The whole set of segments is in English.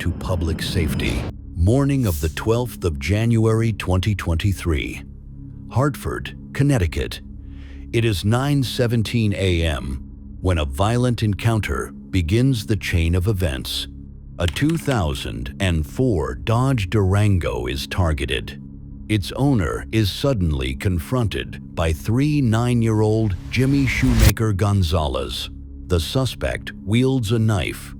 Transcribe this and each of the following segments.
to public safety. Morning of the 12th of January 2023. Hartford, Connecticut. It is 9:17 a.m. when a violent encounter begins the chain of events. A 2004 Dodge Durango is targeted. Its owner is suddenly confronted by three 9-year-old Jimmy Shoemaker Gonzalez. The suspect wields a knife.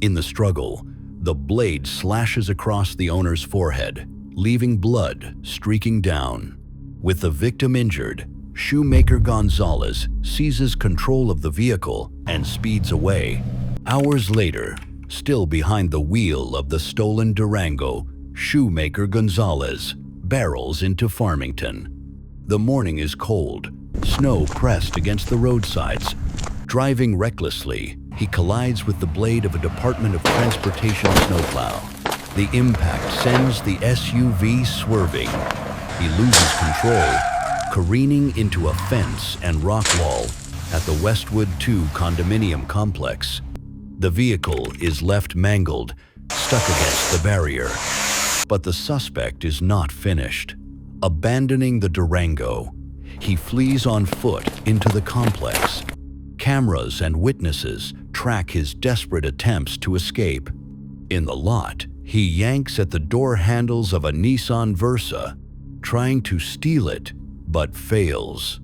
In the struggle, the blade slashes across the owner's forehead, leaving blood streaking down. With the victim injured, Shoemaker Gonzalez seizes control of the vehicle and speeds away. Hours later, still behind the wheel of the stolen Durango, Shoemaker Gonzalez barrels into Farmington. The morning is cold, snow pressed against the roadsides. Driving recklessly, he collides with the blade of a Department of Transportation snowplow. The impact sends the SUV swerving. He loses control, careening into a fence and rock wall at the Westwood 2 condominium complex. The vehicle is left mangled, stuck against the barrier. But the suspect is not finished. Abandoning the Durango, he flees on foot into the complex. Cameras and witnesses track his desperate attempts to escape. In the lot, he yanks at the door handles of a Nissan Versa, trying to steal it, but fails.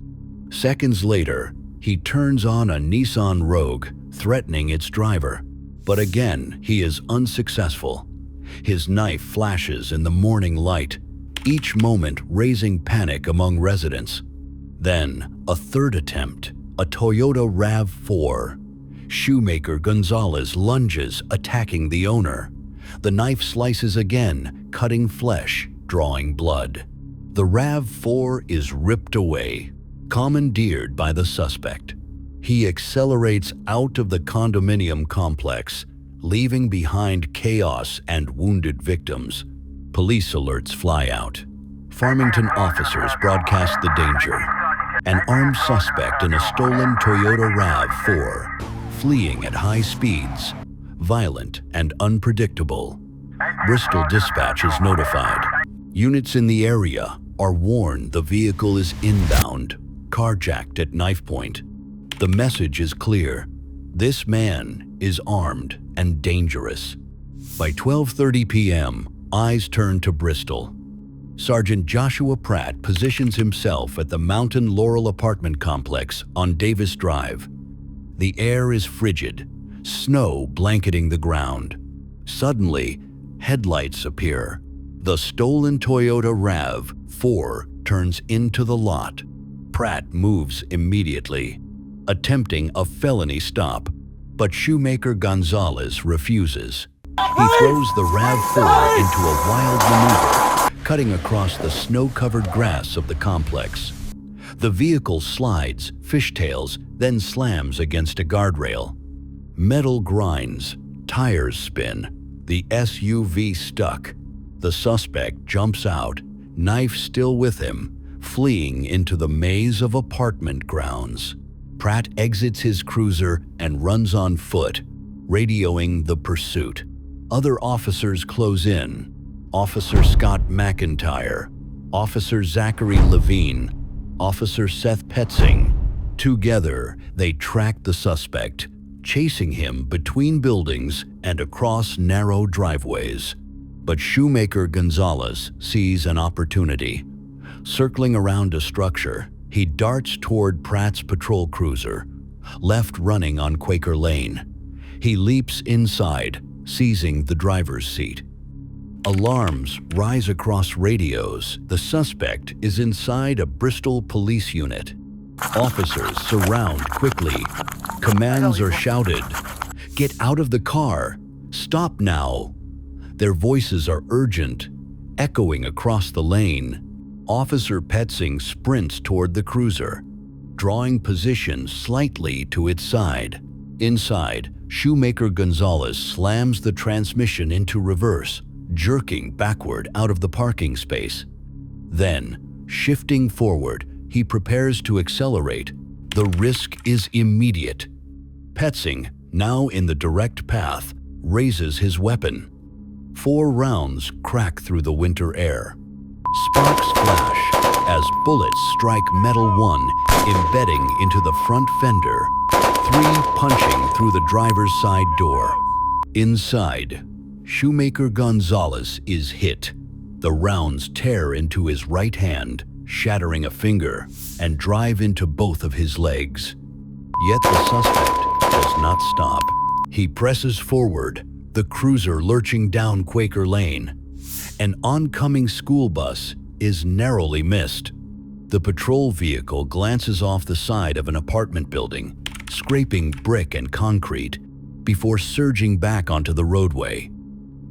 Seconds later, he turns on a Nissan Rogue, threatening its driver. But again, he is unsuccessful. His knife flashes in the morning light, each moment raising panic among residents. Then, a third attempt, a Toyota RAV4. Shoemaker Gonzalez lunges, attacking the owner. The knife slices again, cutting flesh, drawing blood. The RAV4 is ripped away, commandeered by the suspect. He accelerates out of the condominium complex, leaving behind chaos and wounded victims. Police alerts fly out. Farmington officers broadcast the danger. An armed suspect in a stolen Toyota RAV4, fleeing at high speeds, violent and unpredictable. Bristol dispatch is notified. Units in the area are warned the vehicle is inbound, carjacked at knife point. The message is clear. This man is armed and dangerous. By 12:30 p.m., eyes turn to Bristol. Sergeant Joshua Pratt positions himself at the Mountain Laurel apartment complex on Davis Drive. The air is frigid, snow blanketing the ground. Suddenly, headlights appear. The stolen Toyota RAV4 turns into the lot. Pratt moves immediately, attempting a felony stop, but Shoemaker Gonzalez refuses. He throws the RAV4 into a wild maneuver, cutting across the snow-covered grass of the complex. The vehicle slides, fishtails, then slams against a guardrail. Metal grinds, tires spin, the SUV stuck. The suspect jumps out, knife still with him, fleeing into the maze of apartment grounds. Pratt exits his cruiser and runs on foot, radioing the pursuit. Other officers close in. Officer Scott McIntyre, Officer Zachary Levine, Officer Seth Petzing. Together, they track the suspect, chasing him between buildings and across narrow driveways. But Shoemaker Gonzalez sees an opportunity. Circling around a structure, he darts toward Pratt's patrol cruiser, left running on Quaker Lane. He leaps inside, seizing the driver's seat. Alarms rise across radios. The suspect is inside a Bristol police unit. Officers surround quickly. Commands are shouted. "Get out of the car! Stop now!" Their voices are urgent, echoing across the lane. Officer Petzing sprints toward the cruiser, drawing position slightly to its side. Inside, Shoemaker Gonzalez slams the transmission into reverse, jerking backward out of the parking space. Then, shifting forward, he prepares to accelerate. The risk is immediate. Petzing, now in the direct path, raises his weapon. 4 rounds crack through the winter air. Sparks flash as bullets strike metal 1, embedding into the front fender, 3 punching through the driver's side door. Inside, Shoemaker Gonzalez is hit. The rounds tear into his right hand, shattering a finger, and drive into both of his legs. Yet the suspect does not stop. He presses forward, the cruiser lurching down Quaker Lane. An oncoming school bus is narrowly missed. The patrol vehicle glances off the side of an apartment building, scraping brick and concrete, before surging back onto the roadway.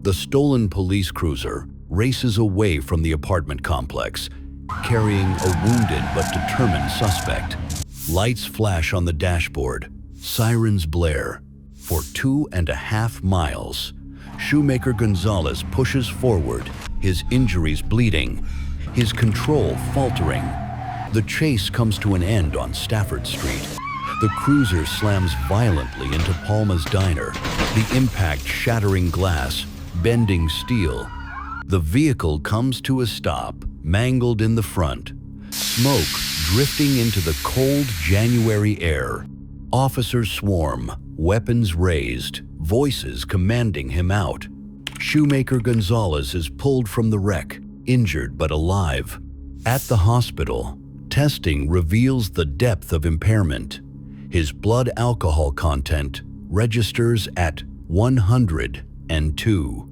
The stolen police cruiser races away from the apartment complex, carrying a wounded but determined suspect. Lights flash on the dashboard, sirens blare. For 2.5 miles, Shoemaker Gonzalez pushes forward, his injuries bleeding, his control faltering. The chase comes to an end on Stafford Street. The cruiser slams violently into Palma's diner, the impact shattering glass, bending steel. The vehicle comes to a stop, mangled in the front, smoke drifting into the cold January air. Officers swarm, weapons raised, voices commanding him out. Shoemaker Gonzalez is pulled from the wreck, injured but alive. At the hospital, testing reveals the depth of impairment. His blood alcohol content registers at 102.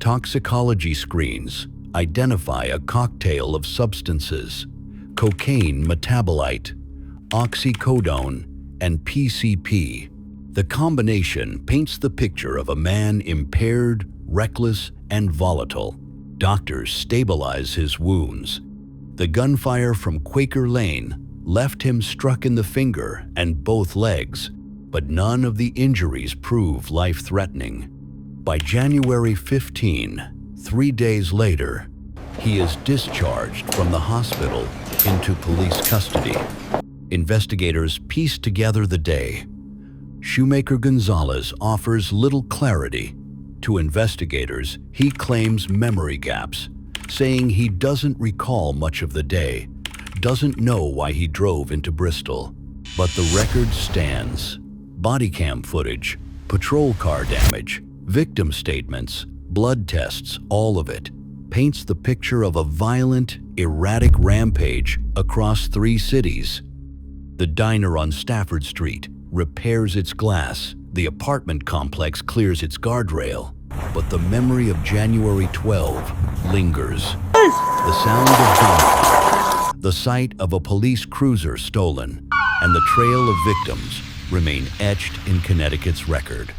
Toxicology screens identify a cocktail of substances: cocaine metabolite, oxycodone, and PCP. The combination paints the picture of a man impaired, reckless, and volatile. Doctors stabilize his wounds. The gunfire from Quaker Lane left him struck in the finger and both legs, but none of the injuries prove life-threatening. By January 15, 3 days later, he is discharged from the hospital into police custody. Investigators piece together the day. Shoemaker Gonzalez offers little clarity. To investigators, he claims memory gaps, saying he doesn't recall much of the day, doesn't know why he drove into Bristol. But the record stands. Bodycam footage, patrol car damage, victim statements, blood tests, all of it paints the picture of a violent, erratic rampage across 3 cities. The diner on Stafford Street repairs its glass, the apartment complex clears its guardrail, but the memory of January 12 lingers. The sound of gunfire, the sight of a police cruiser stolen, and the trail of victims remain etched in Connecticut's record.